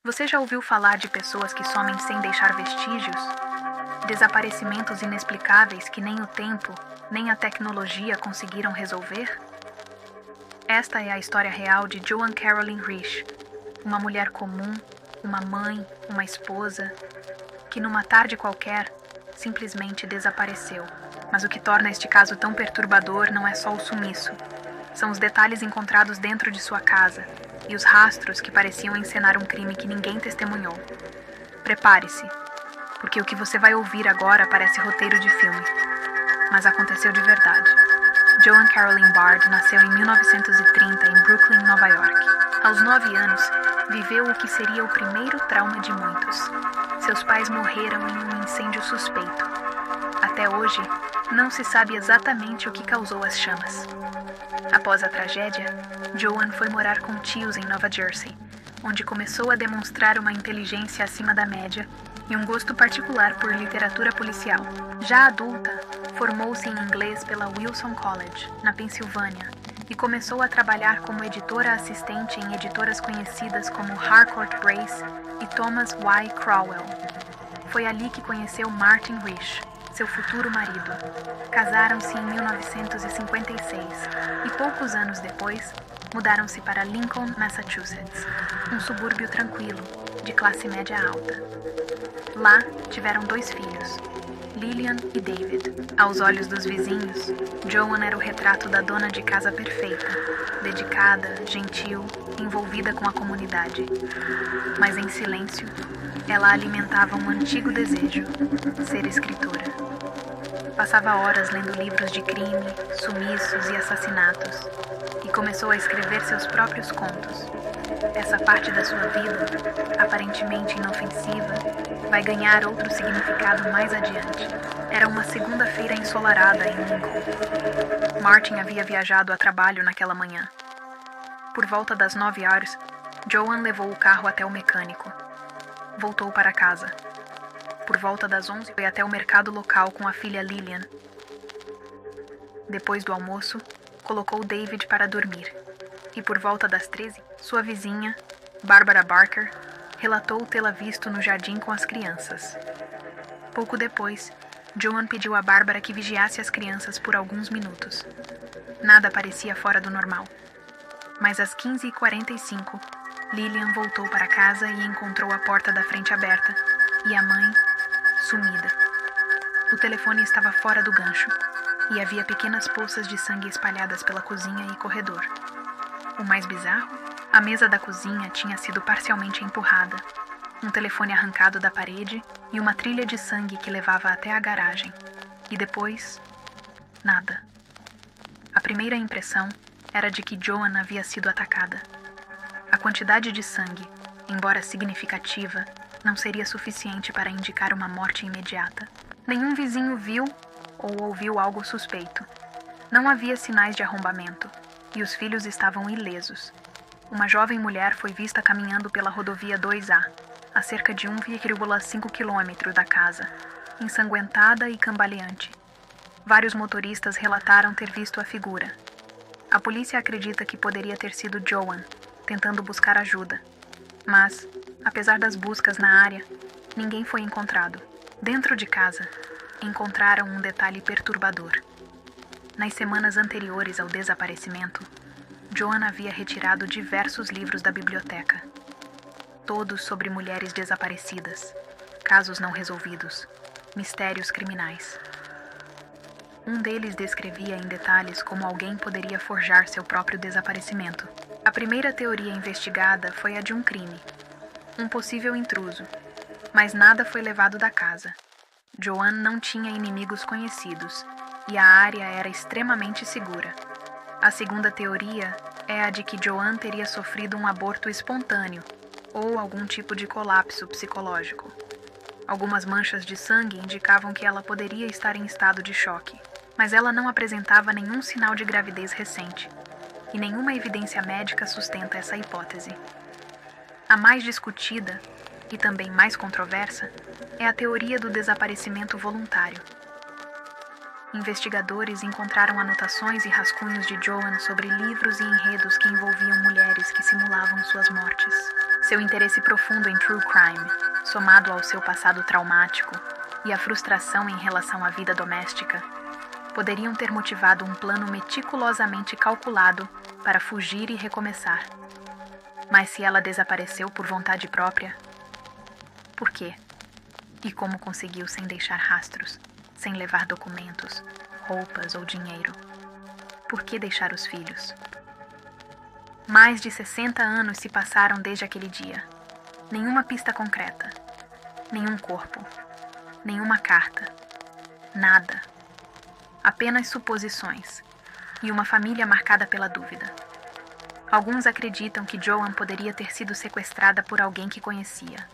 Você já ouviu falar de pessoas que somem sem deixar vestígios? Desaparecimentos inexplicáveis que nem o tempo, nem a tecnologia conseguiram resolver? Esta é a história real de Joan Carolyn Risch, uma mulher comum, uma mãe, uma esposa, que numa tarde qualquer, simplesmente desapareceu. Mas o que torna este caso tão perturbador não é só o sumiço. São os detalhes encontrados dentro de sua casa e os rastros que pareciam encenar um crime que ninguém testemunhou. Prepare-se, porque o que você vai ouvir agora parece roteiro de filme, mas aconteceu de verdade. Joan Carolyn Bard nasceu em 1930 em Brooklyn, Nova York. Aos 9 anos, viveu o que seria o primeiro trauma de muitos. Seus pais morreram em um incêndio suspeito. Até hoje, não se sabe exatamente o que causou as chamas. Após a tragédia, Joan foi morar com tios em Nova Jersey, onde começou a demonstrar uma inteligência acima da média e um gosto particular por literatura policial. Já adulta, formou-se em inglês pela Wilson College, na Pensilvânia, e começou a trabalhar como editora assistente em editoras conhecidas como Harcourt Brace e Thomas Y. Crowell. Foi ali que conheceu Martin Risch, seu futuro marido. Casaram-se em 1956 e poucos anos depois mudaram-se para Lincoln, Massachusetts, um subúrbio tranquilo, de classe média alta. Lá tiveram 2 filhos, Lillian e David. Aos olhos dos vizinhos, Joan era o retrato da dona de casa perfeita, dedicada, gentil, envolvida com a comunidade. Mas em silêncio, ela alimentava um antigo desejo, ser escritora. Passava horas lendo livros de crime, sumiços e assassinatos, e começou a escrever seus próprios contos. Essa parte da sua vida, aparentemente inofensiva, vai ganhar outro significado mais adiante. Era uma segunda-feira ensolarada em Lincoln. Martin havia viajado a trabalho naquela manhã. Por volta das 9 horas, Joan levou o carro até o mecânico. Voltou para casa. Por volta das 11, foi até o mercado local com a filha Lillian. Depois do almoço, colocou David para dormir. E por volta das 13, sua vizinha, Barbara Barker, relatou tê-la visto no jardim com as crianças. Pouco depois, Joan pediu a Barbara que vigiasse as crianças por alguns minutos. Nada parecia fora do normal. Mas às 15h45, Lillian voltou para casa e encontrou a porta da frente aberta e a mãe sumida. O telefone estava fora do gancho e havia pequenas poças de sangue espalhadas pela cozinha e corredor. O mais bizarro? A mesa da cozinha tinha sido parcialmente empurrada, um telefone arrancado da parede e uma trilha de sangue que levava até a garagem. E depois, nada. A primeira impressão era de que Joan havia sido atacada. A quantidade de sangue, embora significativa, não seria suficiente para indicar uma morte imediata. Nenhum vizinho viu ou ouviu algo suspeito. Não havia sinais de arrombamento, e os filhos estavam ilesos. Uma jovem mulher foi vista caminhando pela rodovia 2A, a cerca de 1,5 quilômetro da casa, ensanguentada e cambaleante. Vários motoristas relataram ter visto a figura. A polícia acredita que poderia ter sido Joan, tentando buscar ajuda. Mas, apesar das buscas na área, ninguém foi encontrado. Dentro de casa, encontraram um detalhe perturbador. Nas semanas anteriores ao desaparecimento, Joan havia retirado diversos livros da biblioteca. Todos sobre mulheres desaparecidas, casos não resolvidos, mistérios criminais. Um deles descrevia em detalhes como alguém poderia forjar seu próprio desaparecimento. A primeira teoria investigada foi a de um crime, um possível intruso, mas nada foi levado da casa. Joan não tinha inimigos conhecidos e a área era extremamente segura. A segunda teoria é a de que Joan teria sofrido um aborto espontâneo ou algum tipo de colapso psicológico. Algumas manchas de sangue indicavam que ela poderia estar em estado de choque, mas ela não apresentava nenhum sinal de gravidez recente. E nenhuma evidência médica sustenta essa hipótese. A mais discutida, e também mais controversa, é a teoria do desaparecimento voluntário. Investigadores encontraram anotações e rascunhos de Joan sobre livros e enredos que envolviam mulheres que simulavam suas mortes. Seu interesse profundo em true crime, somado ao seu passado traumático e a frustração em relação à vida doméstica, poderiam ter motivado um plano meticulosamente calculado para fugir e recomeçar. Mas se ela desapareceu por vontade própria, por quê? E como conseguiu sem deixar rastros, sem levar documentos, roupas ou dinheiro? Por que deixar os filhos? Mais de 60 anos se passaram desde aquele dia. Nenhuma pista concreta, nenhum corpo, nenhuma carta, nada. Apenas suposições e uma família marcada pela dúvida. Alguns acreditam que Joan poderia ter sido sequestrada por alguém que conhecia.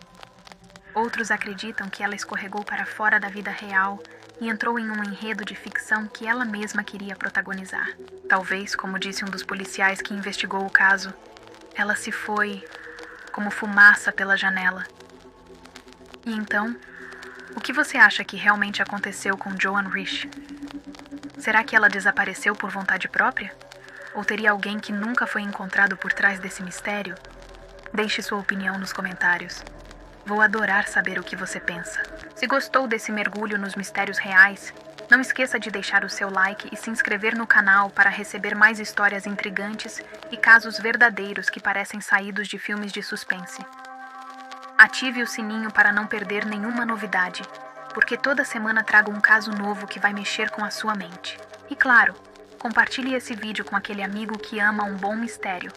Outros acreditam que ela escorregou para fora da vida real e entrou em um enredo de ficção que ela mesma queria protagonizar. Talvez, como disse um dos policiais que investigou o caso, ela se foi como fumaça pela janela. E então, o que você acha que realmente aconteceu com Joan Rich? Será que ela desapareceu por vontade própria? Ou teria alguém que nunca foi encontrado por trás desse mistério? Deixe sua opinião nos comentários. Vou adorar saber o que você pensa. Se gostou desse mergulho nos mistérios reais, não esqueça de deixar o seu like e se inscrever no canal para receber mais histórias intrigantes e casos verdadeiros que parecem saídos de filmes de suspense. Ative o sininho para não perder nenhuma novidade, porque toda semana trago um caso novo que vai mexer com a sua mente. E claro, compartilhe esse vídeo com aquele amigo que ama um bom mistério.